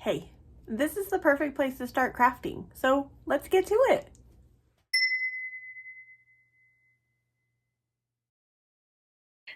Hey, this is the perfect place to start crafting, so let's get to it.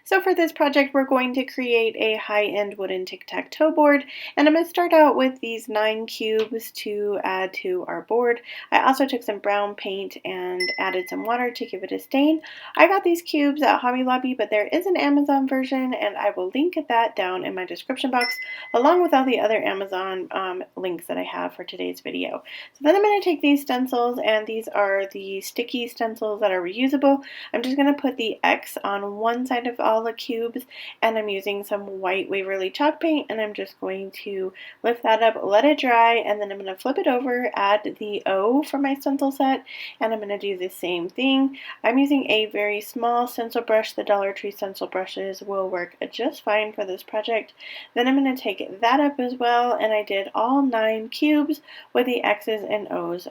So for this project, we're going to create a high-end wooden tic-tac-toe board, and I'm going to start out with these 9 cubes to add to our board. I also took some brown paint and added some water to give it a stain. I got these cubes at Hobby Lobby, but there is an Amazon version, and I will link that down in my description box, along with all the other Amazon links that I have for today's video. So then I'm going to take these stencils, and these are the sticky stencils that are reusable. I'm just going to put the X on one side of all the cubes, and I'm using some white Waverly chalk paint, and I'm just going to lift that up, let it dry, and then I'm going to flip it over, add the O for my stencil set, and I'm going to do the same thing. I'm using a very small stencil brush. The Dollar Tree stencil brushes will work just fine for this project. Then I'm going to take that up as well, and I did all 9 cubes with the X's and O's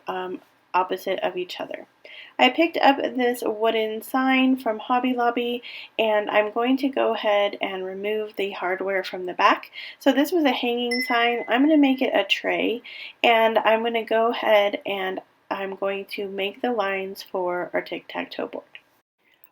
opposite of each other. I picked up this wooden sign from Hobby Lobby, and I'm going to go ahead and remove the hardware from the back. So this was a hanging sign. I'm going to make it a tray, and I'm going to go ahead and I'm going to make the lines for our tic-tac-toe board.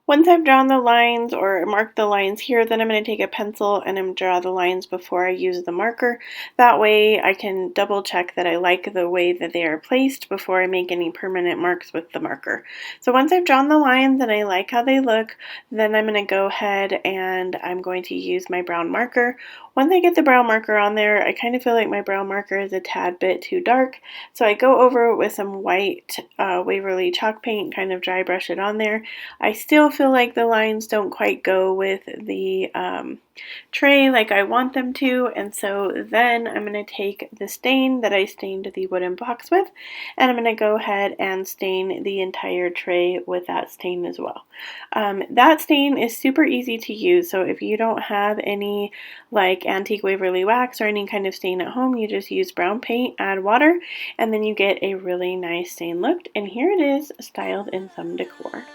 Once I've drawn the lines or marked the lines here, then I'm going to take a pencil and I'm going to draw the lines before I use the marker. That way I can double check that I like the way that they are placed before I make any permanent marks with the marker. So once I've drawn the lines and I like how they look, then I'm going to go ahead and I'm going to use my brown marker. Once I get the brown marker on there, I kind of feel like my brown marker is a tad bit too dark, so I go over it with some white Waverly chalk paint, kind of dry brush it on there. I still feel like the lines don't quite go with the tray like I want them to, and so then I'm going to take the stain that I stained the wooden box with, and I'm going to go ahead and stain the entire tray with that stain as well. That stain is super easy to use, so if you don't have any like antique Waverly wax or any kind of stain at home, you just use brown paint, add water, and then you get a really nice stain look, and here it is styled in some decor.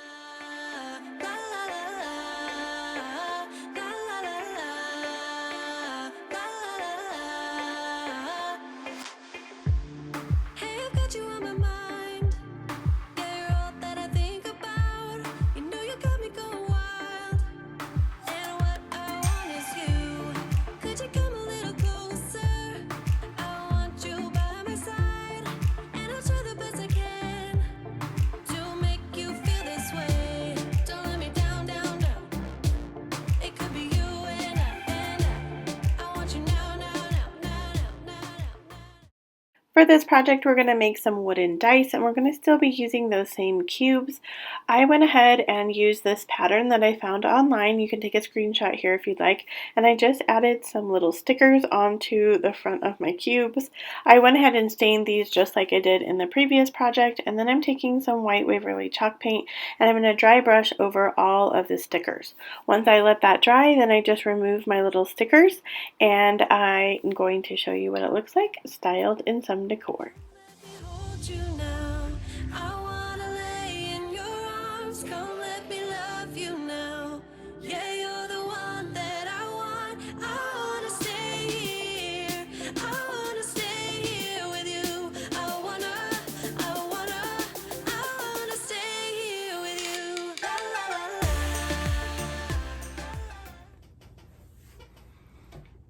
For this project, we're going to make some wooden dice, and we're going to still be using those same cubes. I went ahead and used this pattern that I found online. You can take a screenshot here if you'd like, and I just added some little stickers onto the front of my cubes. I went ahead and stained these just like I did in the previous project, and then I'm taking some white Waverly chalk paint, and I'm going to dry brush over all of the stickers. Once I let that dry, then I just remove my little stickers, and I'm going to show you what it looks like styled in some decor.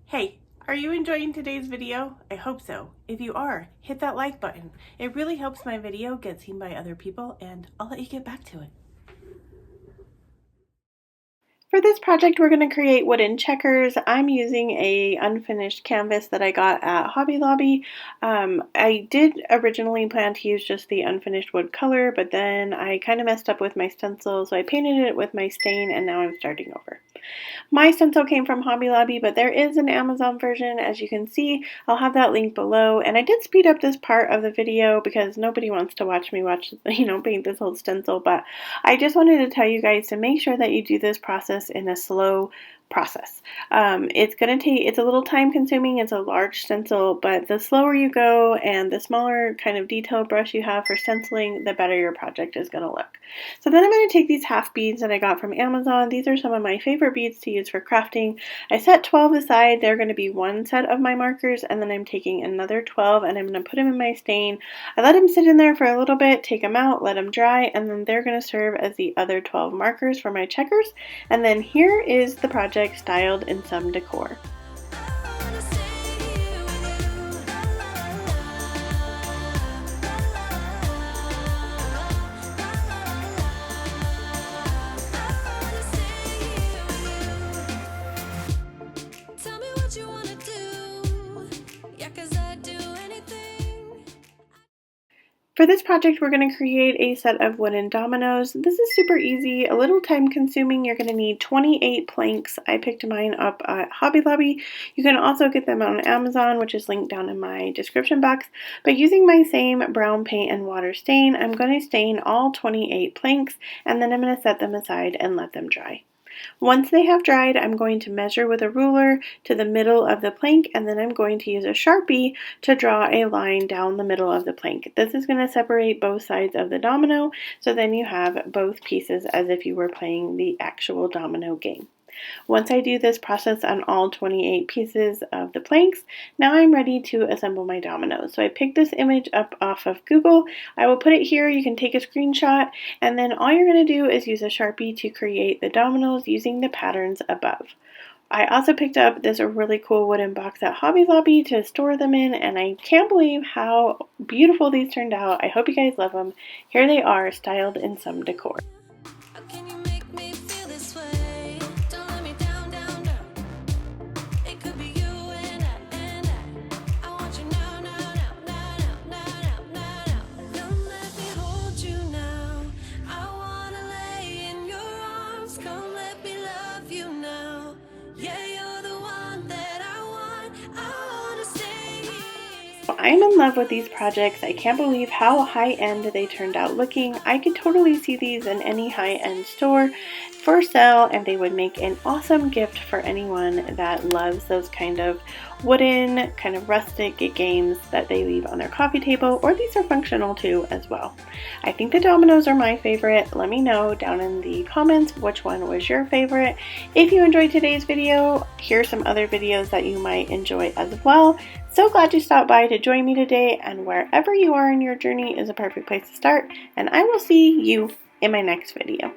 Hey, are you enjoying today's video? I hope so. If you are, hit that like button. It really helps my video get seen by other people, and I'll let you get back to it. For this project, we're going to create wooden checkers. I'm using a unfinished canvas that I got at Hobby Lobby. I did originally plan to use just the unfinished wood color, but then I kind of messed up with my stencil, so I painted it with my stain, and now I'm starting over. My stencil came from Hobby Lobby, but there is an Amazon version, as you can see. I'll have that link below, and I did speed up this part of the video because nobody wants to watch me paint this whole stencil, but I just wanted to tell you guys to make sure that you do this process in a slow process. It's a little time consuming, it's a large stencil, but the slower you go and the smaller kind of detail brush you have for stenciling, the better your project is going to look. So then I'm going to take these half beads that I got from Amazon. These are some of my favorite beads to use for crafting. I set 12 aside. They're going to be one set of my markers, and then I'm taking another 12 and I'm going to put them in my stain. I let them sit in there for a little bit, take them out, let them dry, and then they're going to serve as the other 12 markers for my checkers. And then here is the project styled in some decor. For this project, we're going to create a set of wooden dominoes. This is super easy, a little time consuming. You're going to need 28 planks. I picked mine up at Hobby Lobby. You can also get them on Amazon, which is linked down in my description box. But using my same brown paint and water stain, I'm going to stain all 28 planks, and then I'm going to set them aside and let them dry. Once they have dried, I'm going to measure with a ruler to the middle of the plank, and then I'm going to use a Sharpie to draw a line down the middle of the plank. This is going to separate both sides of the domino, so then you have both pieces as if you were playing the actual domino game. Once I do this process on all 28 pieces of the planks, now I'm ready to assemble my dominoes. So I picked this image up off of Google. I will put it here. You can take a screenshot, and then all you're going to do is use a Sharpie to create the dominoes using the patterns above. I also picked up this really cool wooden box at Hobby Lobby to store them in, and I can't believe how beautiful these turned out. I hope you guys love them. Here they are, styled in some decor. I'm in love with these projects. I can't believe how high-end they turned out looking. I could totally see these in any high-end store for sale, and they would make an awesome gift for anyone that loves those kind of wooden, kind of rustic games that they leave on their coffee table, or these are functional too as well. I think the dominoes are my favorite. Let me know down in the comments which one was your favorite. If you enjoyed today's video, here's some other videos that you might enjoy as well. So glad you stopped by to join me today, and wherever you are in your journey is a perfect place to start, and I will see you in my next video.